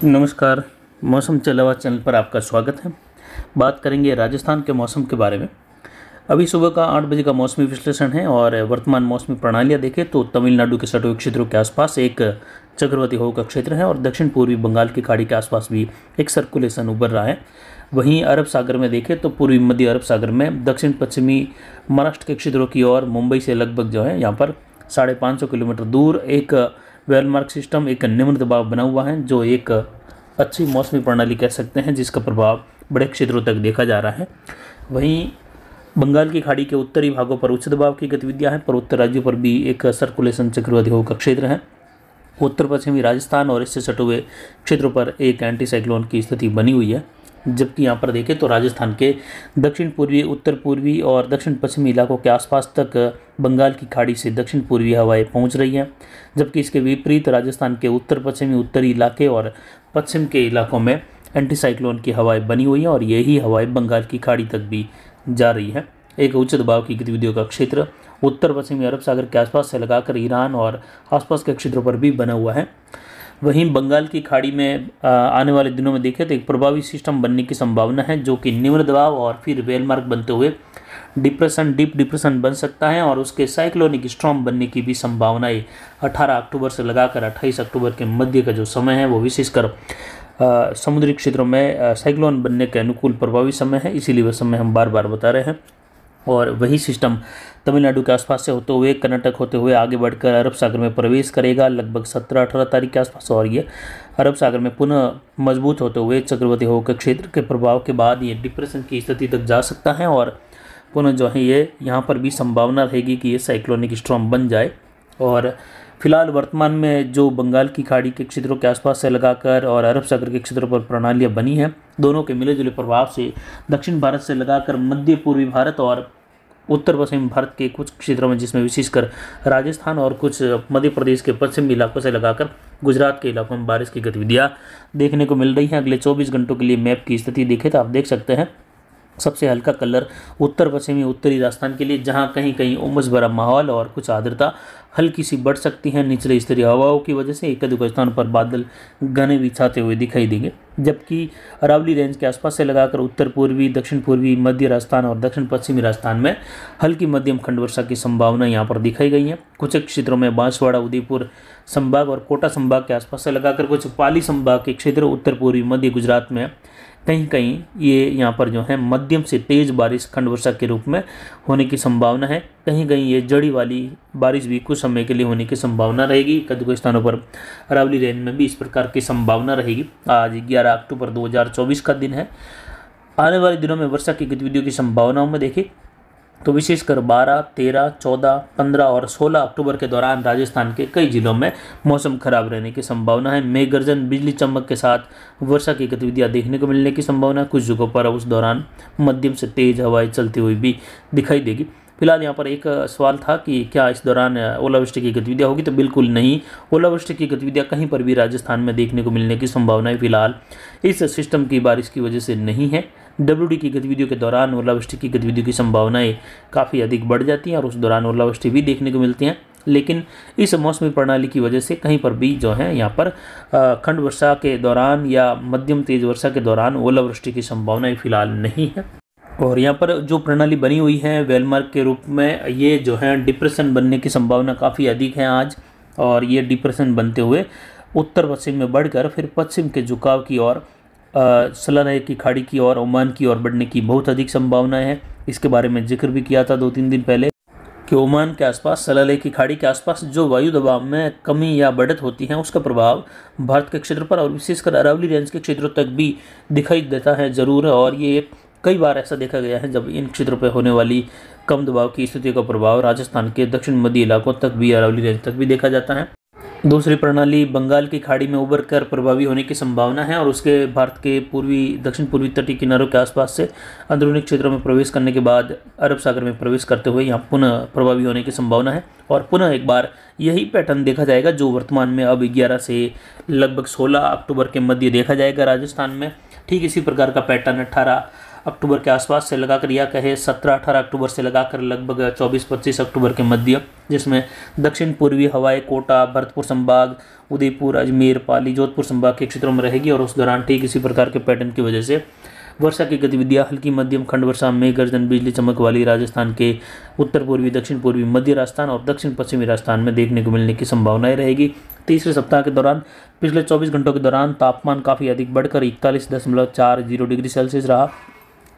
नमस्कार। मौसम चलावा चैनल पर आपका स्वागत है। बात करेंगे राजस्थान के मौसम के बारे में। अभी सुबह का 8 बजे का मौसमी विश्लेषण है और वर्तमान मौसमी प्रणालियाँ देखें तो तमिलनाडु के सटे हुए क्षेत्रों के आसपास एक चक्रवाती हवा का क्षेत्र है और दक्षिण पूर्वी बंगाल की खाड़ी के आसपास भी एक सर्कुलेशन उभर रहा है। वहीं अरब सागर में देखें तो पूर्वी मध्य अरब सागर में दक्षिण पश्चिमी महाराष्ट्र के क्षेत्रों की ओर मुंबई से लगभग जो है यहाँ पर 550 किलोमीटर दूर एक वेलमार्क सिस्टम, एक निम्न दबाव बना हुआ है जो एक अच्छी मौसमी प्रणाली कह सकते हैं, जिसका प्रभाव बड़े क्षेत्रों तक देखा जा रहा है। वहीं बंगाल की खाड़ी के उत्तरी भागों पर उच्च दबाव की गतिविधियां हैं, पर उत्तर राज्यों पर भी एक सर्कुलेशन चक्रवाती हवा का क्षेत्र है। उत्तर पश्चिमी राजस्थान और इससे सटे हुए क्षेत्रों पर एक एंटी साइक्लोन की स्थिति बनी हुई है, जबकि यहाँ पर देखें तो राजस्थान के दक्षिण पूर्वी, उत्तर पूर्वी और दक्षिण पश्चिमी इलाकों के आसपास तक बंगाल की खाड़ी से दक्षिण पूर्वी हवाएं पहुँच रही हैं, जबकि इसके विपरीत राजस्थान के उत्तर पश्चिमी, उत्तरी इलाके और पश्चिम के इलाकों में एंटी साइक्लोन की हवाएं बनी हुई हैं और यही हवाएं बंगाल की खाड़ी तक भी जा रही है। एक उच्च दबाव की गतिविधियों का क्षेत्र उत्तर पश्चिमी अरब सागर के आसपास से लगाकर ईरान और आसपास के क्षेत्रों पर भी बना हुआ है। वहीं बंगाल की खाड़ी में आने वाले दिनों में देखें तो एक प्रभावी सिस्टम बनने की संभावना है, जो कि निम्न दबाव और फिर वेलमार्क बनते हुए डीप डिप्रेशन बन सकता है और उसके साइक्लोनिक स्टॉर्म बनने की भी संभावना है। 18 अक्टूबर से लगाकर 28 अक्टूबर के मध्य का जो समय है वो विशेषकर समुद्री क्षेत्रों में साइक्लोन बनने के अनुकूल प्रभावी समय है, इसीलिए वह समय हम बार बार बता रहे हैं। और वही सिस्टम तमिलनाडु के आसपास से होते हुए कर्नाटक होते हुए आगे बढ़कर अरब सागर में प्रवेश करेगा लगभग 17-18 तारीख के आसपास, और ये अरब सागर में पुनः मजबूत होते हुए चक्रवाती हवा के क्षेत्र के प्रभाव के बाद ये डिप्रेशन की स्थिति तक जा सकता है और पुनः जो है ये यहाँ पर भी संभावना रहेगी कि ये साइक्लोनिक स्टॉर्म बन जाए। और फिलहाल वर्तमान में जो बंगाल की खाड़ी के क्षेत्रों के आसपास से लगाकर और अरब सागर के क्षेत्रों पर प्रणालियाँ बनी हैं, दोनों के मिले जुले प्रभाव से दक्षिण भारत से लगाकर मध्य पूर्वी भारत और उत्तर पश्चिम भारत के कुछ क्षेत्रों में, जिसमें विशेषकर राजस्थान और कुछ मध्य प्रदेश के पश्चिमी इलाकों से लगाकर गुजरात के इलाकों में बारिश की गतिविधियाँ देखने को मिल रही हैं। अगले 24 घंटों के लिए मैप की स्थिति देखें तो आप देख सकते हैं सबसे हल्का कलर उत्तर पश्चिमी उत्तरी राजस्थान के लिए, जहां कहीं कहीं उमस भरा माहौल और कुछ आर्द्रता हल्की सी बढ़ सकती है निचले स्तरीय हवाओं की वजह से। एक दो स्थानों पर बादल घने भी छाते हुए दिखाई देंगे, जबकि अरावली रेंज के आसपास से लगाकर उत्तर पूर्वी, दक्षिण पूर्वी, मध्य राजस्थान और दक्षिण पश्चिमी राजस्थान में हल्की मध्यम खंड वर्षा की संभावना यहाँ पर दिखाई गई है। कुछ क्षेत्रों में बांसवाड़ा, उदयपुर संभाग और कोटा संभाग के आसपास से लगाकर कुछ पाली संभाग के क्षेत्र उत्तर पूर्वी मध्य गुजरात में कहीं कहीं ये यहाँ पर जो है मध्यम से तेज बारिश खंड वर्षा के रूप में होने की संभावना है। कहीं कहीं ये जड़ी वाली बारिश भी कुछ समय के लिए होने की संभावना रहेगी। कई स्थानों पर अरावली रेंज में भी इस प्रकार की संभावना रहेगी। आज 11 अक्टूबर 2024 का दिन है। आने वाले दिनों में वर्षा की गतिविधियों की संभावनाओं में देखें तो विशेषकर 12, 13, 14, 15 और 16 अक्टूबर के दौरान राजस्थान के कई जिलों में मौसम खराब रहने की संभावना है। मेघ गर्जन, बिजली चमक के साथ वर्षा की गतिविधियां देखने को मिलने की संभावना है। कुछ जगहों पर उस दौरान मध्यम से तेज हवाएं चलती हुई भी दिखाई देगी। फिलहाल यहाँ पर एक सवाल था कि क्या इस दौरान ओलावृष्टि की गतिविधियाँ होगी, तो बिल्कुल नहीं। ओलावृष्टि की गतिविधियाँ कहीं पर भी राजस्थान में देखने को मिलने की संभावनाएं फिलहाल इस सिस्टम की बारिश की वजह से नहीं है। WD की गतिविधियों के दौरान ओलावृष्टि की गतिविधियों की संभावनाएं काफ़ी अधिक बढ़ जाती हैं और उस दौरान ओलावृष्टि भी देखने को मिलती हैं, लेकिन इस मौसमी प्रणाली की वजह से कहीं पर भी जो है यहाँ पर खंड वर्षा के दौरान या मध्यम तेज वर्षा के दौरान ओलावृष्टि की संभावनाएं फिलहाल नहीं है। और यहाँ पर जो प्रणाली बनी हुई है वेलमार्क के रूप में, ये जो है डिप्रेशन बनने की संभावना काफ़ी अधिक है आज, और ये डिप्रेशन बनते हुए उत्तर पश्चिम में बढ़कर फिर पश्चिम के झुकाव की ओर सलालेह की खाड़ी की ओर, ओमान की ओर बढ़ने की बहुत अधिक संभावनाएं हैं। इसके बारे में जिक्र भी किया था 2-3 दिन पहले कि ओमान के आसपास, सलालेह की खाड़ी के आसपास जो वायु दबाव में कमी या बढ़त होती है, उसका प्रभाव भारत के क्षेत्र पर और विशेषकर अरावली रेंज के क्षेत्रों तक भी दिखाई देता है ज़रूर। और ये कई बार ऐसा देखा गया है जब इन क्षेत्रों पर होने वाली कम दबाव की स्थितियों का प्रभाव राजस्थान के दक्षिण मध्य इलाकों तक भी, अरावली रेंज तक भी देखा जाता है। दूसरी प्रणाली बंगाल की खाड़ी में उभर कर प्रभावी होने की संभावना है और उसके भारत के पूर्वी, दक्षिण पूर्वी तटीय किनारों के आसपास से अंदरूनी क्षेत्रों में प्रवेश करने के बाद अरब सागर में प्रवेश करते हुए यहाँ पुनः प्रभावी होने की संभावना है। और पुनः एक बार यही पैटर्न देखा जाएगा जो वर्तमान में अब 11 से लगभग 16 अक्टूबर के मध्य देखा जाएगा राजस्थान में। ठीक इसी प्रकार का पैटर्न 18 अक्टूबर के आसपास से लगाकर, या कहे 17-18 अक्टूबर से लगाकर लगभग 24-25 अक्टूबर के मध्य, जिसमें दक्षिण पूर्वी हवाएं कोटा, भरतपुर संभाग, उदयपुर, अजमेर, पाली, जोधपुर संभाग के क्षेत्रों में रहेगी। और उस दौरान ठीक इसी प्रकार के पैटर्न की वजह से वर्षा की गतिविधियां हल्की मध्यम खंड वर्षा, मेघ गर्जन, बिजली चमक वाली राजस्थान के उत्तर पूर्वी, दक्षिण पूर्वी, मध्य राजस्थान और दक्षिण पश्चिमी राजस्थान में देखने को मिलने की संभावनाएं रहेगी। तीसरे सप्ताह के दौरान पिछले 24 घंटों के दौरान तापमान काफ़ी अधिक बढ़कर 41.40 डिग्री सेल्सियस रहा,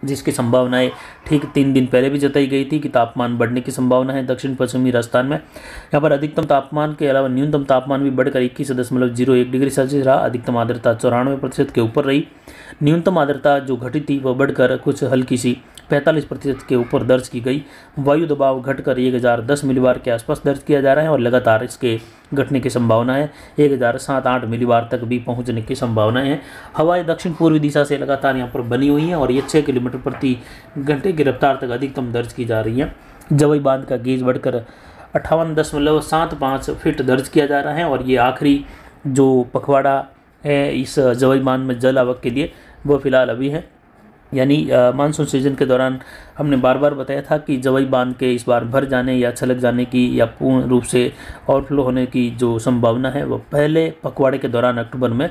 जिसकी संभावनाएं ठीक 3 दिन पहले भी जताई गई थी कि तापमान बढ़ने की संभावना है दक्षिण पश्चिमी राजस्थान में। यहाँ पर अधिकतम तापमान के अलावा न्यूनतम तापमान भी बढ़कर 21.01 डिग्री सेल्सियस रहा। अधिकतम आर्द्रता 94% के ऊपर रही। न्यूनतम आर्द्रता जो घटी थी वह बढ़कर कुछ हल्की सी 45% के ऊपर दर्ज की गई। वायु दबाव घटकर 1010 मिलीबार के आसपास दर्ज किया जा रहा है और लगातार इसके घटने की संभावना है। 1078 मिलीबार तक भी पहुंचने की संभावना है। हवाएं दक्षिण पूर्वी दिशा से लगातार यहाँ पर बनी हुई हैं और ये 6 किलोमीटर प्रति घंटे की रफ्तार तक अधिकतम दर्ज की जा रही है। जवई बांध का गेज बढ़कर 58.75 फीट दर्ज किया जा रहा है और ये आखिरी जो पखवाड़ा है इस जवई बांध में जल आवक के लिए वो फिलहाल अभी है। यानी मानसून सीजन के दौरान हमने बार बार बताया था कि जवई बांध के इस बार भर जाने या छलक जाने की या पूर्ण रूप से ओवरफ्लो होने की जो संभावना है वो पहले पखवाड़े के दौरान अक्टूबर में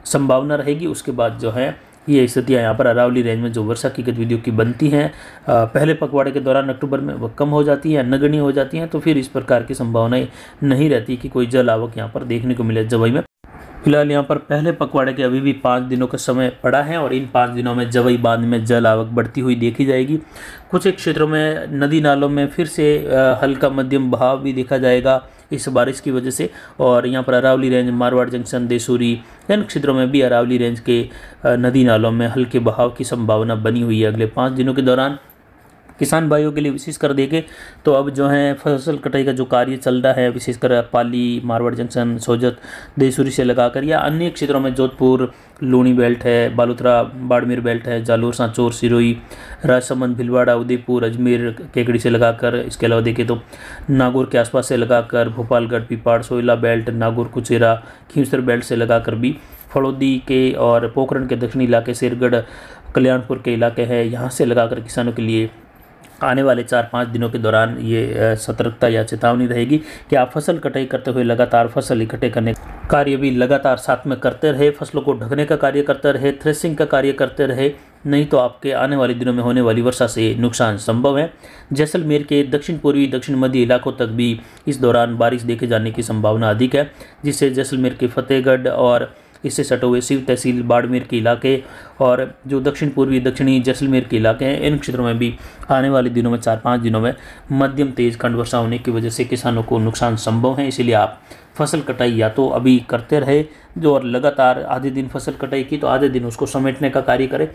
संभावना रहेगी। उसके बाद जो है ये स्थितियाँ यहाँ पर अरावली रेंज में जो वर्षा की गतिविधियों की बनती हैं पहले पखवाड़े के दौरान अक्टूबर में वो कम हो जाती हैं, नगण्य हो जाती हैं, तो फिर इस प्रकार की संभावनाएं नहीं रहती कि कोई जल आवक यहाँ पर देखने को मिले जवई में। फिलहाल यहाँ पर पहले पखवाड़े के अभी भी 5 दिनों का समय पड़ा है और इन 5 दिनों में जवई बांध में जल आवक बढ़ती हुई देखी जाएगी। कुछ एक क्षेत्रों में नदी नालों में फिर से हल्का मध्यम बहाव भी देखा जाएगा इस बारिश की वजह से। और यहाँ पर अरावली रेंज, मारवाड़ जंक्शन, देसूरी, इन क्षेत्रों में भी अरावली रेंज के नदी नालों में हल्के बहाव की संभावना बनी हुई है अगले 5 दिनों के दौरान। किसान भाइयों के लिए विशेषकर देखें तो अब जो है फसल कटाई का जो कार्य चल रहा है विशेषकर पाली, मारवाड़ जंक्शन, सोजत, देसूरी से लगाकर या अन्य क्षेत्रों में जोधपुर, लूणी बेल्ट है, बालोतरा, बाड़मेर बेल्ट है, जालोर, सांचौर, सिरोही, राजसमंद, भीलवाड़ा, उदयपुर, अजमेर, केकड़ी से लगाकर, इसके अलावा देखें तो नागौर के आसपास से लगाकर भोपालगढ़, पिपाड़, सोयला बेल्ट, नागौर, कुचेरा, खींवसर बेल्ट से लगाकर भी फड़ौदी के और पोखरण के दक्षिणी इलाके, शेरगढ़, कल्याणपुर के इलाके हैं, यहाँ से लगाकर किसानों के लिए आने वाले 4-5 दिनों के दौरान ये सतर्कता या चेतावनी रहेगी कि आप फसल कटाई करते हुए लगातार फसल इकट्ठे करने कार्य भी लगातार साथ में करते रहे, फसलों को ढकने का कार्य करते रहे, थ्रेसिंग का कार्य करते रहे, नहीं तो आपके आने वाले दिनों में होने वाली वर्षा से नुकसान संभव है। जैसलमेर के दक्षिण पूर्वी, दक्षिण मध्य इलाकों तक भी इस दौरान बारिश देखे जाने की संभावना अधिक है, जिससे जैसलमेर के फतेहगढ़ और इससे सटे हुए शिव तहसील, बाड़मेर के इलाके और जो दक्षिण पूर्वी, दक्षिणी जैसलमेर के इलाके हैं, इन क्षेत्रों में भी आने वाले दिनों में 4-5 दिनों में मध्यम तेज खंड वर्षा होने की वजह से किसानों को नुकसान संभव है। इसीलिए आप फसल कटाई या तो अभी करते रहे जो और लगातार आधे दिन फसल कटाई की तो आधे दिन उसको समेटने का कार्य करें,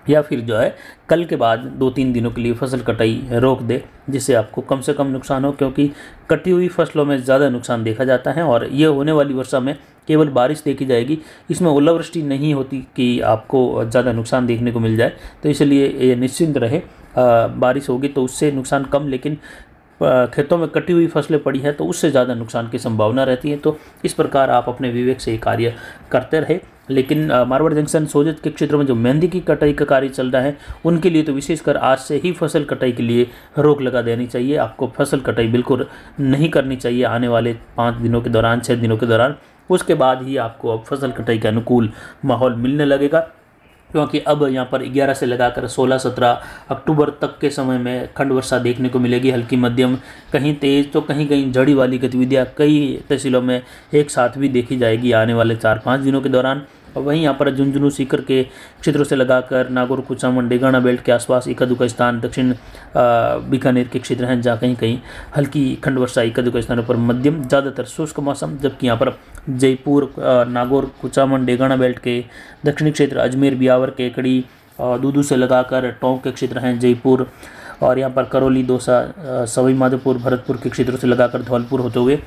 या फिर जो है कल के बाद 2-3 दिनों के लिए फसल कटाई रोक दे, जिससे आपको कम से कम नुकसान हो, क्योंकि कटी हुई फसलों में ज़्यादा नुकसान देखा जाता है और ये होने वाली वर्षा में केवल बारिश देखी जाएगी, इसमें ओलावृष्टि नहीं होती कि आपको ज़्यादा नुकसान देखने को मिल जाए। तो इसलिए ये निश्चिंत रहे, बारिश होगी तो उससे नुकसान कम, लेकिन खेतों में कटी हुई फसलें पड़ी है तो उससे ज़्यादा नुकसान की संभावना रहती है। तो इस प्रकार आप अपने विवेक से ये कार्य करते रहे। लेकिन मारवाड़ जंक्शन, सोजत के क्षेत्रों में जो मेहंदी की कटाई का कार्य चल रहा है उनके लिए तो विशेषकर आज से ही फसल कटाई के लिए रोक लगा देनी चाहिए। आपको फसल कटाई बिल्कुल नहीं करनी चाहिए आने वाले 5 दिनों के दौरान, 6 दिनों के दौरान। उसके बाद ही आपको अब फसल कटाई के अनुकूल माहौल मिलने लगेगा, क्योंकि अब यहाँ पर 11 से लगाकर 16-17 अक्टूबर तक के समय में खंड वर्षा देखने को मिलेगी, हल्की मध्यम, कहीं तेज़ तो कहीं कहीं झड़ी वाली गतिविधियाँ कई तहसीलों में एक साथ भी देखी जाएगी आने वाले 4-5 दिनों के दौरान। और वहीं यहाँ पर झुंझुनू, सीकर के क्षेत्रों से लगाकर नागौर, कुचामन, डेगाना बेल्ट के आसपास इक्का दुक्का स्थान, दक्षिण बीकानेर के क्षेत्र हैं जहाँ कहीं कहीं हल्की खंड वर्षा, इक्का दुक्का स्थानों पर मध्यम, ज़्यादातर शुष्क मौसम। जबकि यहाँ पर जयपुर, नागौर, कुचामन, डेगाना बेल्ट के दक्षिणी क्षेत्र, अजमेर, बियावर, केकड़ी, दूदू से लगाकर टोंक के क्षेत्र हैं, जयपुर और यहाँ पर करौली, दौसा, सवाई माधोपुर, भरतपुर के क्षेत्रों से लगाकर धौलपुर होते हुए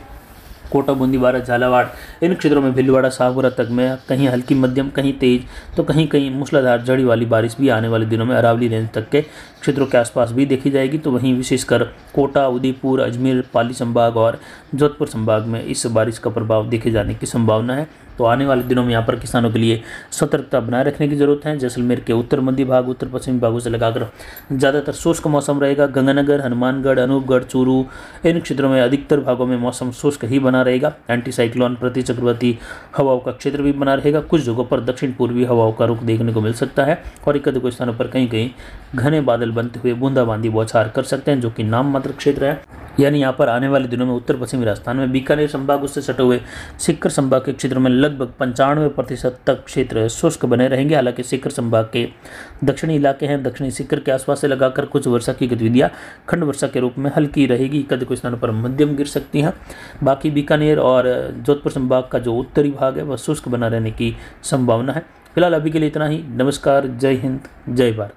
कोटा, बूंदी, बारा, झालावाड़, इन क्षेत्रों में भीलवाड़ा, शाहपुरा तक में कहीं हल्की मध्यम, कहीं तेज तो कहीं कहीं मूसलाधार झड़ी वाली बारिश भी आने वाले दिनों में अरावली रेंज तक के क्षेत्रों के आसपास भी देखी जाएगी। तो वहीं विशेषकर कोटा, उदयपुर, अजमेर, पाली संभाग और जोधपुर संभाग में इस बारिश का प्रभाव देखे जाने की संभावना है। तो आने वाले दिनों में यहाँ पर किसानों के लिए सतर्कता बनाए रखने की जरूरत है। जैसलमेर के उत्तर मध्य भाग, उत्तर पश्चिमी भागों से लगाकर ज़्यादातर शुष्क मौसम रहेगा। गंगानगर, हनुमानगढ़, अनूपगढ़, चूरू इन क्षेत्रों में अधिकतर भागों में मौसम शुष्क ही बना रहेगा। एंटी साइक्लोन प्रति चक्रवाती हवाओं का क्षेत्र भी बना रहेगा। कुछ जगहों पर दक्षिण पूर्वी हवाओं का रुख देखने को मिल सकता है और एक दो स्थानों पर कहीं कहीं घने बादल बनते हुए बूंदाबांदी बौछार कर सकते हैं, जो कि नाम मात्र क्षेत्र है। यानी यहाँ पर आने वाले दिनों में उत्तर पश्चिमी राजस्थान में बीकानेर संभाग उससे सटे हुए सीकर संभाग के क्षेत्रों में लगभग 95% तक क्षेत्र शुष्क बने रहेंगे। हालांकि सीकर संभाग के दक्षिणी इलाके हैं, दक्षिणी सीकर के आसपास से लगाकर कुछ वर्षा की गतिविधियां खंड वर्षा के रूप में हल्की रहेगी, कभी स्थानों पर मध्यम गिर सकती हैं। बाकी बीकानेर और जोधपुर संभाग का जो उत्तरी भाग है वह शुष्क बना रहने की संभावना है। फिलहाल अभी के लिए इतना ही। नमस्कार, जय हिंद, जय भारत।